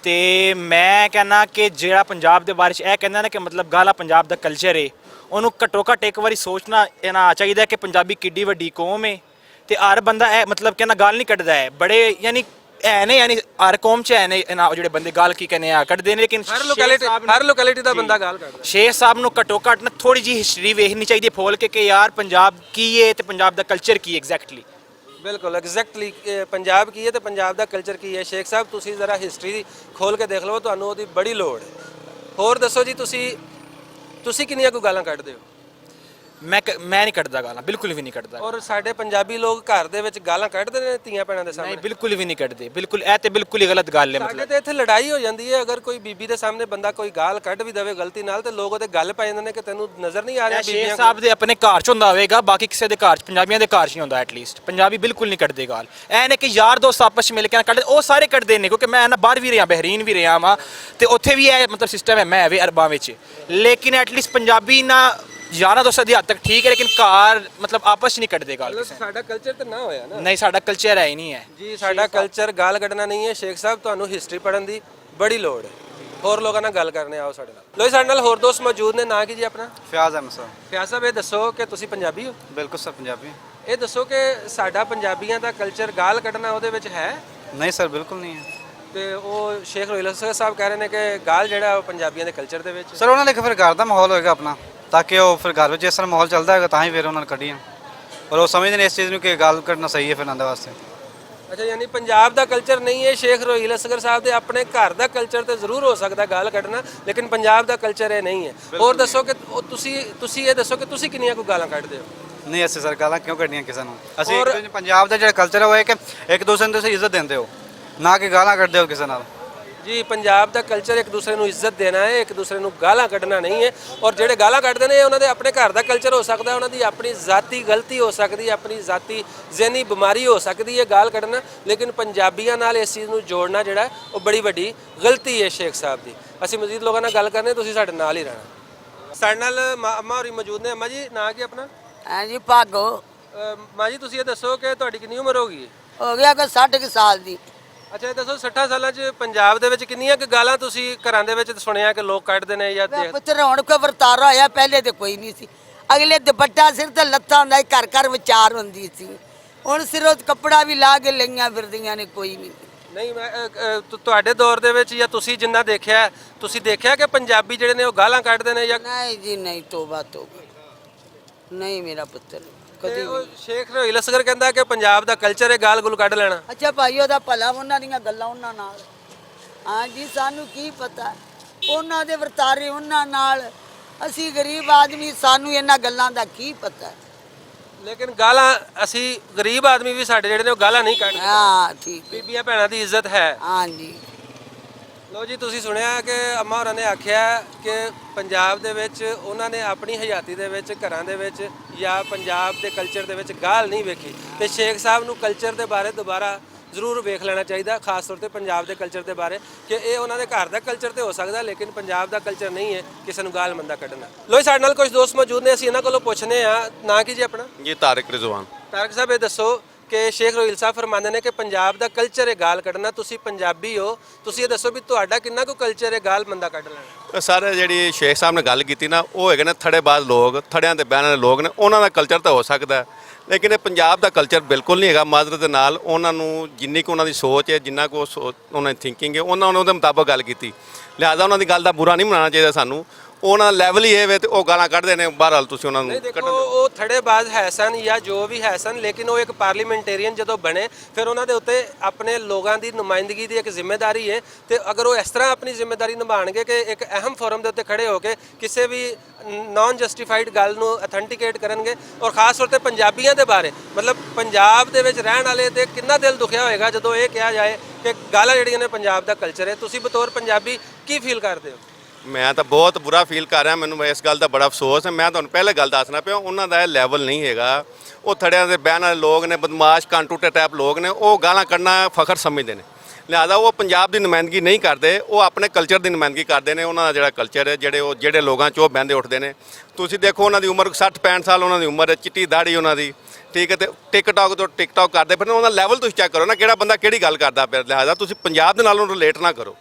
ਤੇ ਮੈਂ ਕਹਿੰਦਾ ਕਿ ਜਿਹੜਾ ਪੰਜਾਬ ਦੇ ਬਾਰੇ 'ਚ ਇਹ ਕਹਿੰਦਾ ਨਾ ਕਿ ਮਤਲਬ ਗਾਲਾਂ ਪੰਜਾਬ ਦਾ ਕਲਚਰ ਹੈ, ਉਹਨੂੰ ਘੱਟੋ ਘੱਟ ਇੱਕ ਵਾਰੀ ਸੋਚਣਾ ਇਹਨਾਂ ਚਾਹੀਦਾ ਕਿ ਪੰਜਾਬੀ ਕਿੱਡੀ ਵੱਡੀ ਕੌਮ ਹੈ ਤੇ ਹਰ ਬੰਦਾ ਇਹ ਮਤਲਬ ਕਹਿੰਦਾ ਗਾਲ ਨਹੀਂ ਕੱਢਦਾ ਹੈ। ਬੜੇ ਯਾਨੀ ਐ ਨੇ ਯਾਨੀ ਹਰ ਕੌਮ 'ਚ ਐ ਨੇ ਇਹਨਾਂ ਜਿਹੜੇ ਬੰਦੇ ਗਾਲ ਕੀ ਕਹਿੰਦੇ ਆ ਕੱਢਦੇ ਨੇ, ਲੇਕਿਨ ਹਰ ਲੋਕੈਲਿਟੀ ਦਾ ਬੰਦਾ ਗਾਲ ਕੱਢਦਾ। ਸ਼ੇਖ ਸਾਹਿਬ ਨੂੰ ਘੱਟੋ ਘੱਟ ਨਾ ਥੋੜੀ ਜਿਹੀ ਹਿਸਟਰੀ ਵੇਖਣੀ ਚਾਹੀਦੀ ਫੋਲ ਕੇ ਕਿ ਯਾਰ ਪੰਜਾਬ ਕੀ ਹੈ ਤੇ ਪੰਜਾਬ ਦਾ ਕਲਚਰ ਕੀ ਐਗਜ਼ੈਕਟਲੀ। ਬਿਲਕੁਲ ਐਗਜ਼ੈਕਟਲੀ ਪੰਜਾਬ ਕੀ ਹੈ ਤੇ ਪੰਜਾਬ ਦਾ ਕਲਚਰ ਕੀ ਹੈ। ਸ਼ੇਖ ਸਾਹਿਬ ਤੁਸੀਂ ਜ਼ਰਾ ਹਿਸਟਰੀ ਖੋਲ ਕੇ ਦੇਖ ਲਓ, ਤੁਹਾਨੂੰ ਉਹਦੀ ਬੜੀ ਲੋੜ ਹੈ। ਹੋਰ ਦੱਸੋ ਜੀ, ਤੁਸੀਂ ਕਿੰਨੀਆਂ ਕੁ ਗਾਲਾਂ ਕੱਢਦੇ ਹੋ? ਮੈਂ ਨਹੀਂ ਕੱਢਦਾ ਗਾਲਾਂ, ਬਿਲਕੁਲ ਵੀ ਨਹੀਂ ਕੱਢਦਾ। ਔਰ ਸਾਡੇ ਪੰਜਾਬੀ ਲੋਕ ਘਰ ਦੇ ਵਿੱਚ ਗਾਲਾਂ ਕੱਢਦੇ ਨੇ ਧੀਆਂ ਭੈਣਾਂ ਦੇ ਸਾਹਮਣੇ? ਨਹੀਂ, ਬਿਲਕੁਲ ਵੀ ਨਹੀਂ ਕੱਢਦੇ। ਬਿਲਕੁਲ ਇਹ ਤੇ ਬਿਲਕੁਲ ਹੀ ਗਲਤ ਗੱਲ ਹੈ। ਸਾਡੇ ਮਤਲਬ ਤੇ ਇੱਥੇ ਲੜਾਈ ਹੋ ਜਾਂਦੀ ਹੈ, ਅਗਰ ਕੋਈ ਬੀਬੀ ਦੇ ਸਾਹਮਣੇ ਬੰਦਾ ਕੋਈ ਗਾਲ ਕੱਢ ਵੀ ਦੇਵੇ ਗਲਤੀ ਨਾਲ ਤੇ ਲੋਕ ਉਹਦੇ ਗੱਲ ਪੈ ਜਾਂਦੇ ਨੇ ਕਿ ਤੈਨੂੰ ਨਜ਼ਰ ਨਹੀਂ ਆ ਰਿਹਾ ਸ਼ੇਖ ਬੀਬੀਆਂ ਸਾਹਿਬ ਦੇ ਆਪਣੇ ਘਰ 'ਚ ਹੁੰਦਾ ਹੋਵੇਗਾ, ਬਾਕੀ ਕਿਸੇ ਦੇ ਘਰ 'ਚ ਪੰਜਾਬੀਆਂ ਦੇ ਘਰ 'ਚ ਨਹੀਂ ਹੁੰਦਾ। ਐਟਲੀਸਟ ਪੰਜਾਬੀ ਬਿਲਕੁਲ ਨਹੀਂ ਕੱਢਦੇ ਗਾਲ। ਐ ਨੇ ਕਿ ਯਾਰ ਦੋਸਤ ਆਪਸ 'ਚ ਮਿਲ ਕੇ ਨਾ ਕੱਢਦੇ, ਉਹ ਸਾਰੇ ਕੱਢਦੇ ਨੇ। ਕਿਉਂਕਿ ਮੈਂ ਨਾ ਬਾਹਰ ਵੀ ਰਿਹਾ, ਬਹਿਰੀਨ ਵੀ ਰਿਹਾ ਵਾਂ ਤੇ ਉੱਥੇ ਵੀ ਇਹ ਮਤਲਬ ਸਿਸਟਮ ਹੈ, ਮੈਂ ਵੀ ਅਰਬਾਂ ਵਿੱਚ। ਲੇਕਿਨ ਐਟਲੀਸਟ ਪੰਜਾਬੀ ਨਾ ਯਾਰਾਂ ਦੋਸਤਾਂ ਦੀ ਹੱਦ ਤੱਕ ਠੀਕ ਹੈ, ਲੇਕਿਨ ਘਰ ਮਤਲਬ ਆਪਸ 'ਚ ਨਹੀਂ ਕੱਢਦੇ ਗਾਲ। ਸਾਡਾ ਕਲਚਰ ਤਾਂ ਨਾ ਹੋਇਆ ਨਾ। ਨਹੀਂ, ਸਾਡਾ ਕਲਚਰ ਹੈ ਹੀ ਨਹੀਂ ਹੈ ਜੀ, ਸਾਡਾ ਕਲਚਰ ਗਾਲ ਕੱਢਣਾ ਨਹੀਂ ਹੈ। ਸ਼ੇਖ ਸਾਹਿਬ ਤੁਹਾਨੂੰ ਹਿਸਟਰੀ ਪੜ੍ਹਨ ਦੀ ਬੜੀ ਲੋੜ ਹੈ। ਹੋਰ ਲੋਕਾਂ ਨਾਲ ਗੱਲ ਕਰਨੇ ਆਓ ਸਾਡੇ ਨਾਲ। ਲੋ ਸਾਡੇ ਨਾਲ ਹੋਰ ਦੋਸਤ ਮੌਜੂਦ ਨੇ। ਨਾ ਕੀ ਜੀ ਆਪਣਾ? ਫਿਆਜ਼ ਅਹਿਮਦ ਸਰ। ਫਿਆਜ਼ ਸਾਹਿਬ ਇਹ ਦੱਸੋ ਕਿ ਤੁਸੀਂ ਪੰਜਾਬੀ ਹੋ? ਬਿਲਕੁਲ ਸਰ ਪੰਜਾਬੀ। ਇਹ ਦੱਸੋ ਕਿ ਸਾਡਾ ਪੰਜਾਬੀਆਂ ਦਾ ਕਲਚਰ ਗਾਲ ਕੱਢਣਾ ਉਹਦੇ ਵਿੱਚ ਹੈ? ਨਹੀਂ ਸਰ, ਬਿਲਕੁਲ ਨਹੀਂ ਹੈ। ਤੇ ਉਹ ਸ਼ੇਖ ਰੋਹਿਲ ਅਸਗਰ ਸਾਹਿਬ ਕਹਿ ਰਹੇ ਨੇ ਕਿ ਗਾਲ ਜਿਹੜਾ ਉਹ ਪੰਜਾਬੀਆਂ ਦੇ ਕਲਚਰ ਦੇ ਵਿੱਚ। ਸਰ ਉਹਨਾਂ ਨੇ ਫਿਰ ਘਰ ਦਾ ਮਾਹੌਲ ਹੋਏਗਾ ਆਪਣਾ, ਤਾਂ ਕਿ ਉਹ ਫਿਰ ਘਰ ਵਿੱਚ ਜਿਸ ਤਰ੍ਹਾਂ ਮਾਹੌਲ ਚੱਲਦਾ ਹੈਗਾ ਤਾਂ ਹੀ ਫਿਰ ਉਹਨਾਂ ਨੇ ਕੱਢੀਆਂ। ਔਰ ਉਹ ਸਮਝਦੇ ਨੇ ਇਸ ਚੀਜ਼ ਨੂੰ ਕਿ ਗੱਲ ਕਰਨਾ ਸਹੀ ਹੈ ਫਿਰ ਉਹਨਾਂ ਦੇ ਵਾਸਤੇ। ਅੱਛਾ, ਯਾਨੀ ਪੰਜਾਬ ਦਾ ਕਲਚਰ ਨਹੀਂ ਹੈ। ਸ਼ੇਖ ਰੋਹਿਲ ਅਸਗਰ ਸਾਹਿਬ ਦੇ ਆਪਣੇ ਘਰ ਦਾ ਕਲਚਰ ਤੇ ਜ਼ਰੂਰ ਹੋ ਸਕਦਾ ਗਾਲ ਕੱਢਣਾ, ਲੇਕਿਨ ਪੰਜਾਬ ਦਾ ਕਲਚਰ ਇਹ ਨਹੀਂ ਹੈ। ਹੋਰ ਦੱਸੋ ਕਿ ਤੁਸੀਂ ਇਹ ਦੱਸੋ ਕਿ ਤੁਸੀਂ ਕਿੰਨੀਆਂ ਕੁ ਗਾਲਾਂ ਕੱਢਦੇ ਹੋ? ਨਹੀਂ, ਅਸੀਂ ਸਰ ਗਾਲਾਂ ਕਿਉਂ ਕੱਢੀਆਂ ਕਿਸੇ ਨੂੰ? ਅਸੀਂ ਪੰਜਾਬ ਦਾ ਜਿਹੜਾ ਕਲਚਰ ਹੈ ਉਹ ਹੈ ਕਿ ਇੱਕ ਦੂਸਰੇ ਨੂੰ ਤੁਸੀਂ ਇੱਜ਼ਤ ਦਿੰਦੇ ਹੋ, ਨਾ ਕਿ ਗਾਲਾਂ ਕੱਢਦੇ ਹੋ ਕਿਸੇ ਨਾਲ। ਜੀ, ਪੰਜਾਬ ਦਾ ਕਲਚਰ ਇੱਕ ਦੂਸਰੇ ਨੂੰ ਇੱਜ਼ਤ ਦੇਣਾ ਹੈ, ਇੱਕ ਦੂਸਰੇ ਨੂੰ ਗਾਲਾਂ ਕੱਢਣਾ ਨਹੀਂ ਹੈ। ਔਰ ਜਿਹੜੇ ਗਾਲਾਂ ਕੱਢਦੇ ਨੇ ਉਹਨਾਂ ਦੇ ਆਪਣੇ ਘਰ ਦਾ ਕਲਚਰ ਹੋ ਸਕਦਾ, ਉਹਨਾਂ ਦੀ ਆਪਣੀ ਜ਼ਾਤੀ ਗਲਤੀ ਹੋ ਸਕਦੀ ਹੈ, ਆਪਣੀ ਜ਼ਾਤੀ ਜ਼ਹਿਨੀ ਬਿਮਾਰੀ ਹੋ ਸਕਦੀ ਹੈ ਗਾਲ ਕੱਢਣਾ, ਲੇਕਿਨ ਪੰਜਾਬੀਆਂ ਨਾਲ ਇਸ ਚੀਜ਼ ਨੂੰ ਜੋੜਨਾ ਜਿਹੜਾ ਉਹ ਬੜੀ ਵੱਡੀ ਗਲਤੀ ਹੈ ਸ਼ੇਖ ਸਾਹਿਬ ਦੀ। ਅਸੀਂ ਮਜ਼ੀਦ ਲੋਕਾਂ ਨਾਲ ਗੱਲ ਕਰਨੇ, ਤੁਸੀਂ ਸਾਡੇ ਨਾਲ ਹੀ ਰਹਿਣਾ। ਸਾਡੇ ਨਾਲ ਅੰਮਾ ਹੋਰੀ ਮੌਜੂਦ ਨੇ। ਅੰਮਾ ਜੀ, ਨਾਂ ਕੀ ਆਪਣਾ? ਹਾਂਜੀ, ਭਾਗੋ। ਮਾਂ ਜੀ, ਤੁਸੀਂ ਇਹ ਦੱਸੋ ਕਿ ਤੁਹਾਡੀ ਕਿੰਨੀ ਉਮਰ ਹੋ ਗਈ ਹੈ? ਹੋ ਗਿਆ ਕੋਈ 60 ਸਾਲ ਦੀ। ਅੱਛਾ, ਇਹ ਦੱਸੋ 60 ਸਾਲਾਂ 'ਚ ਪੰਜਾਬ ਦੇ ਵਿੱਚ ਕਿੰਨੀਆਂ ਕੁ ਗਾਲਾਂ ਤੁਸੀਂ ਘਰਾਂ ਦੇ ਵਿੱਚ ਸੁਣਿਆ ਕਿ ਲੋਕ ਕੱਢਦੇ ਨੇ ਜਾਂ ਦੇਖ? ਪੁੱਤਰ ਹੁਣ ਕੋਈ ਵਰਤਾਰਾ ਹੋਇਆ, ਪਹਿਲੇ ਤੇ ਕੋਈ ਨਹੀਂ ਸੀ। ਅਗਲੇ ਦੁਪੱਟਾ ਸਿਰ ਤੇ ਲੱਤਾਂ ਹੁੰਦਾ, ਘਰ ਘਰ ਵਿਚਾਰ ਹੁੰਦੀ ਸੀ। ਹੁਣ ਸਿਰੋਂ ਕੱਪੜਾ ਵੀ ਲਾ ਕੇ ਲਈਆਂ ਫਿਰਦੀਆਂ ਨੇ, ਕੋਈ ਨਹੀਂ। ਨਹੀਂ, ਮੈਂ ਤੁਹਾਡੇ ਦੌਰ ਦੇ ਵਿੱਚ ਜਾਂ ਤੁਸੀਂ ਜਿੰਨਾ ਦੇਖਿਆ, ਤੁਸੀਂ ਦੇਖਿਆ ਕਿ ਪੰਜਾਬੀ ਜਿਹੜੇ ਨੇ ਉਹ ਗਾਲਾਂ ਕੱਢਦੇ ਨੇ ਜਾਂ? ਨਹੀਂ ਜੀ, ਨਹੀਂ, ਤੋਬਾ ਤੋਬਾ, ਨਹੀਂ ਮੇਰਾ ਪੁੱਤਰ ਕਦੀ ਉਹ ਸ਼ੇਖ ਰੋਹਿਲ ਅਸਗਰ ਕਹਿੰਦਾ ਕਿ ਪੰਜਾਬ ਦਾ ਕਲਚਰ ਹੈ ਗਾਲ ਗੁਲ ਕੱਢ ਲੈਣਾ। ਅੱਛਾ ਭਾਈ, ਉਹਦਾ ਭਲਾ, ਉਹਨਾਂ ਦੀਆਂ ਗੱਲਾਂ ਉਹਨਾਂ ਨਾਲ। ਹਾਂਜੀ, ਸਾਨੂੰ ਕੀ ਪਤਾ ਉਹਨਾਂ ਦੇ ਵਰਤਾਰੇ ਉਹਨਾਂ ਨਾਲ। ਅਸੀਂ ਗਰੀਬ ਆਦਮੀ, ਸਾਨੂੰ ਇਹਨਾਂ ਗੱਲਾਂ ਦਾ ਕੀ ਪਤਾ। ਲੇਕਿਨ ਗਾਲਾਂ, ਅਸੀਂ ਗਰੀਬ ਆਦਮੀ ਵੀ ਸਾਡੇ ਜਿਹੜੇ ਨੇ ਉਹ ਗਾਲਾਂ ਨਹੀਂ ਕੱਢਦੇ। ਹਾਂ, ਠੀਕ ਹੈ। ਬੀਬੀਆਂ ਭੈਣਾਂ ਦੀ ਇੱਜ਼ਤ ਹੈ। ਹਾਂਜੀ। ਲੋ ਜੀ, ਤੁਸੀਂ ਸੁਣਿਆ ਕਿ ਅੰਮਾ ਹੋਰਾਂ ਨੇ ਆਖਿਆ ਕਿ ਪੰਜਾਬ ਦੇ ਵਿੱਚ ਉਹਨਾਂ ਨੇ ਆਪਣੀ ਹਯਾਤੀ ਦੇ ਵਿੱਚ ਘਰਾਂ ਦੇ ਵਿੱਚ ਜਾਂ ਪੰਜਾਬ ਦੇ ਕਲਚਰ ਦੇ ਵਿੱਚ ਗਾਲ ਨਹੀਂ ਵੇਖੀ। ਤੇ ਸ਼ੇਖ ਸਾਹਿਬ ਨੂੰ ਕਲਚਰ ਦੇ ਬਾਰੇ ਦੁਬਾਰਾ ਜ਼ਰੂਰ ਵੇਖ ਲੈਣਾ ਚਾਹੀਦਾ, ਖਾਸ ਤੌਰ ਤੇ ਪੰਜਾਬ ਦੇ ਕਲਚਰ ਦੇ ਬਾਰੇ, ਕਿ ਇਹ ਉਹਨਾਂ ਦੇ ਘਰ ਦਾ ਕਲਚਰ ਤੇ ਹੋ ਸਕਦਾ, ਲੇਕਿਨ ਪੰਜਾਬ ਦਾ ਕਲਚਰ ਨਹੀਂ ਹੈ ਕਿਸੇ ਨੂੰ ਗਾਲ ਮੰਦਾ ਕੱਢਣਾ। ਲੋ, ਸਾਡੇ ਨਾਲ ਕੁਝ ਦੋਸਤ ਮੌਜੂਦ ਨੇ, ਅਸੀਂ ਇਹਨਾਂ ਕੋਲੋਂ ਪੁੱਛਨੇ ਆ। ਨਾ ਕੀ ਜੀ ਆਪਣਾ? ਜੀ, ਤਾਰਿਕ ਰਿਜ਼ਵਾਨ। ਤਾਰਿਕ ਸਾਹਿਬ, ਇਹ ਦੱਸੋ ਕਿ ਸ਼ੇਖ ਰੋਹਿਲ ਸਾਹਿਬ ਫਰਮਾਉਂਦੇ ਨੇ ਕਿ ਪੰਜਾਬ ਦਾ ਕਲਚਰ ਹੈ ਗਾਲ ਕੱਢਣਾ। ਤੁਸੀਂ ਪੰਜਾਬੀ ਹੋ, ਤੁਸੀਂ ਇਹ ਦੱਸੋ ਵੀ ਤੁਹਾਡਾ ਕਿੰਨਾ ਕੁ ਕਲਚਰ ਹੈ ਗਾਲ ਮੰਦਾ ਕੱਢ ਲੈਣਾ? ਸਰ, ਜਿਹੜੀ ਸ਼ੇਖ ਸਾਹਿਬ ਨੇ ਗੱਲ ਕੀਤੀ ਨਾ, ਉਹ ਹੈਗੇ ਨੇ ਥੜੇਬਾਜ਼ ਲੋਕ, ਥੜਿਆਂ ਤੇ ਬਹਿਣ ਵਾਲੇ ਲੋਕ ਨੇ, ਉਹਨਾਂ ਦਾ ਕਲਚਰ ਤਾਂ ਹੋ ਸਕਦਾ, ਲੇਕਿਨ ਇਹ ਪੰਜਾਬ ਦਾ ਕਲਚਰ ਬਿਲਕੁਲ ਨਹੀਂ ਹੈਗਾ। ਮਾਜ਼ਰਤ ਦੇ ਨਾਲ ਉਹਨਾਂ ਨੂੰ ਜਿੰਨੀ ਕੁ ਉਹਨਾਂ ਦੀ ਸੋਚ ਹੈ, ਜਿੰਨਾ ਕੁ ਉਹਨਾਂ ਦੀ ਥਿੰਕਿੰਗ ਹੈ, ਉਹਨਾਂ ਨੇ ਉਹਦੇ ਮੁਤਾਬਕ ਗੱਲ ਕੀਤੀ। ਲਿਹਾਜ਼ਾ ਉਹਨਾਂ ਦੀ ਗੱਲ ਦਾ ਬੁਰਾ ਨਹੀਂ ਮਨਾਉਣਾ ਚਾਹੀਦਾ ਸਾਨੂੰ। ਉਹਨਾਂ ਦਾ ਲੈਵਲ ਹੀ ਇਹ ਵੇ ਤੇ ਉਹ ਗਾਲਾਂ ਕੱਢਦੇ ਨੇ ਬਹਰਹਾਲ ਤੁਸੀਂ ਉਹਨਾਂ ਨਹੀਂ ਨੂੰ ਦੇਖੋ ਕੱਢਣ ਦਿਓ। ਉਹ ਥੜੇਬਾਜ਼ ਹੈ ਸਨ ਜਾਂ ਜੋ ਵੀ ਹੈ ਸਨ, ਲੇਕਿਨ ਉਹ ਇੱਕ ਪਾਰਲੀਮੈਂਟੇਰੀਅਨ ਜਦੋਂ ਬਣੇ ਫਿਰ ਉਹਨਾਂ ਦੇ ਉੱਤੇ ਆਪਣੇ ਲੋਕਾਂ ਦੀ ਨੁਮਾਇੰਦਗੀ ਦੀ ਇੱਕ ਜ਼ਿੰਮੇਵਾਰੀ ਹੈ ਤੇ ਅਗਰ ਉਹ ਇਸ ਤਰ੍ਹਾਂ ਆਪਣੀ ਜ਼ਿੰਮੇਵਾਰੀ ਨਿਭਾਉਣਗੇ ਕਿ ਇੱਕ ਅਹਿਮ ਫੋਰਮ ਦੇ ਉੱਤੇ ਖੜੇ ਹੋ ਕੇ ਕਿਸੇ ਵੀ ਨਾਨ ਜਸਟੀਫਾਈਡ ਗੱਲ ਨੂੰ ਅਥੈਂਟੀਕੇਟ ਕਰਨਗੇ ਔਰ ਖਾਸ ਤੌਰ ਤੇ ਪੰਜਾਬੀਆਂ ਦੇ ਬਾਰੇ, ਮਤਲਬ ਪੰਜਾਬ ਦੇ ਵਿੱਚ ਰਹਿਣ ਵਾਲੇ ਤੇ ਕਿੰਨਾ ਦਿਲ ਦੁਖਿਆ ਹੋਏਗਾ ਜਦੋਂ ਇਹ ਕਿਹਾ ਜਾਏ ਕਿ ਗਾਲਾਂ ਜਿਹੜੀਆਂ ਨੇ ਪੰਜਾਬ ਦਾ ਕਲਚਰ ਹੈ। ਤੁਸੀਂ ਬਤੌਰ ਪੰਜਾਬੀ ਕੀ ਫੀਲ ਕਰਦੇ ਹੋ? ਮੈਂ ਤਾਂ ਬਹੁਤ ਬੁਰਾ ਫੀਲ ਕਰ ਰਿਹਾ, ਮੈਨੂੰ ਇਸ ਗੱਲ ਦਾ ਬੜਾ ਅਫਸੋਸ ਹੈ। ਮੈਂ ਤੁਹਾਨੂੰ ਪਹਿਲੇ ਗੱਲ ਦੱਸਣਾ ਪਿਆ, ਉਹਨਾਂ ਦਾ ਇਹ ਲੈਵਲ ਨਹੀਂ ਹੈਗਾ। ਉਹ ਥੜਿਆਂ ਦੇ ਬਹਿਣ ਵਾਲੇ ਲੋਕ ਨੇ, ਬਦਮਾਸ਼ ਕਾਂਟੂਟੇ ਟਾਈਪ ਲੋਕ ਨੇ, ਉਹ ਗਾਲਾਂ ਕੱਢਣਾ ਫਖਰ ਸਮਝਦੇ ਨੇ। ਲਿਹਾਜ਼ਾ ਉਹ ਪੰਜਾਬ ਦੀ ਨੁਮਾਇੰਦਗੀ ਨਹੀਂ ਕਰਦੇ, ਉਹ ਆਪਣੇ ਕਲਚਰ ਦੀ ਨੁਮਾਇੰਦਗੀ ਕਰਦੇ ਨੇ। ਉਹਨਾਂ ਦਾ ਜਿਹੜਾ ਕਲਚਰ ਹੈ, ਜਿਹੜੇ ਲੋਕਾਂ 'ਚ ਉਹ ਬਹਿੰਦੇ ਉੱਠਦੇ ਨੇ। ਤੁਸੀਂ ਦੇਖੋ ਉਹਨਾਂ ਦੀ ਉਮਰ 60-65 ਸਾਲ ਉਹਨਾਂ ਦੀ ਉਮਰ ਹੈ, ਚਿੱਟੀ ਦਾੜੀ ਉਹਨਾਂ ਦੀ, ਠੀਕ ਹੈ। ਤੇ ਟਿਕਟੌਕ ਕਰਦੇ ਫਿਰ ਉਹਨਾਂ ਦਾ ਲੈਵਲ ਤੁਸੀਂ ਚੈੱਕ ਕਰੋ ਨਾ, ਕਿਹੜਾ ਬੰਦਾ ਕਿਹੜੀ ਗੱਲ ਕਰਦਾ ਪਿਆ। ਲਿਹਾਜ਼ਾ ਤੁਸੀਂ ਪੰਜਾਬ ਦੇ ਨਾਲ ਉਹਨੂੰ ਰਿਲੇਟ ਨਾ ਕਰੋ।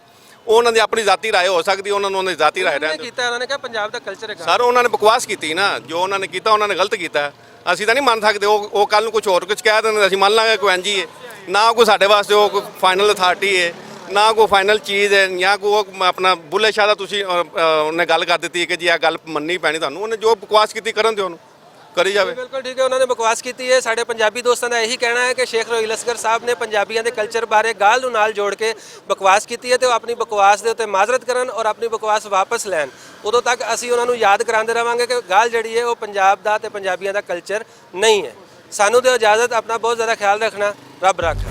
ਉਹਨਾਂ ਦੀ ਆਪਣੀ ਜ਼ਾਤੀ ਰਾਏ ਹੋ ਸਕਦੀ, ਉਹਨਾਂ ਨੂੰ ਉਹਨਾਂ ਦੀ ਜ਼ਾਤੀ ਰਾਏ ਰਹਿਣ ਦਿਓ। ਕੀਤਾ ਉਹਨਾਂ ਨੇ ਕਿਹਾ ਪੰਜਾਬ ਦਾ ਕਲਚਰ ਹੈ। ਸਰ ਉਹਨਾਂ ਨੇ ਬਕਵਾਸ ਕੀਤੀ ਨਾ, ਜੋ ਉਹਨਾਂ ਨੇ ਕੀਤਾ ਉਹਨਾਂ ਨੇ ਗਲਤ ਕੀਤਾ। ਅਸੀਂ ਤਾਂ ਨਹੀਂ ਮੰਨ ਸਕਦੇ। ਉਹ ਕੱਲ ਨੂੰ ਕੁਝ ਹੋਰ ਕੁਝ ਕਹਿ ਦਿੰਦੇ, ਅਸੀਂ ਮੰਨ ਲਾਂਗੇ ਕੋਈ ਇੰਝ ਹੀ ਹੈ। ਨਾ ਕੋਈ ਸਾਡੇ ਵਾਸਤੇ ਉਹ ਕੋਈ ਫਾਈਨਲ ਅਥਾਰਟੀ ਹੈ, ਨਾ ਕੋਈ ਫਾਈਨਲ ਚੀਜ਼ ਹੈ, ਜਾਂ ਕੋਈ ਆਪਣਾ ਬੁੱਲੇ ਸ਼ਾਹ ਦਾ ਤੁਸੀਂ ਉਹਨੇ ਗੱਲ ਕਰ ਦਿੱਤੀ ਕਿ ਜੀ ਇਹ ਗੱਲ ਮੰਨਣੀ ਪੈਣੀ ਤੁਹਾਨੂੰ। ਉਹਨੇ ਜੋ ਬਕਵਾਸ ਕੀਤੀ ਕਰਨ ਦਿਓ, ਉਹਨੂੰ ਕਰੀ ਜਾਵੇ। ਬਿਲਕੁਲ ਠੀਕ ਹੈ, ਉਹਨਾਂ ਨੇ ਬਕਵਾਸ ਕੀਤੀ ਹੈ। ਸਾਡੇ ਪੰਜਾਬੀ ਦੋਸਤਾਂ ਦਾ ਇਹੀ ਕਹਿਣਾ ਹੈ ਕਿ ਸ਼ੇਖ ਰੋਹਿਲ ਅਸਗਰ ਸਾਹਿਬ ਨੇ ਪੰਜਾਬੀਆਂ ਦੇ ਕਲਚਰ ਬਾਰੇ ਗਾਲ ਨੂੰ ਨਾਲ ਜੋੜ ਕੇ ਬਕਵਾਸ ਕੀਤੀ ਹੈ ਤੇ ਉਹ ਆਪਣੀ ਬਕਵਾਸ ਦੇ ਉੱਤੇ ਮਾਜ਼ਰਤ ਕਰਨ ਔਰ ਆਪਣੀ ਬਕਵਾਸ ਵਾਪਸ ਲੈਣ। ਉਦੋਂ ਤੱਕ ਅਸੀਂ ਉਹਨਾਂ ਨੂੰ ਯਾਦ ਕਰਾਉਂਦੇ ਰਵਾਂਗੇ ਕਿ ਗਾਲ ਜਿਹੜੀ ਹੈ ਉਹ ਪੰਜਾਬ ਦਾ ਤੇ ਪੰਜਾਬੀਆਂ ਦਾ ਕਲਚਰ ਨਹੀਂ ਹੈ। ਸਾਨੂੰ ਦਿਓ ਇਜਾਜ਼ਤ, ਆਪਣਾ ਬਹੁਤ ਜ਼ਿਆਦਾ ਖਿਆਲ ਰੱਖਣਾ। ਰੱਬ ਰਾਖਾ।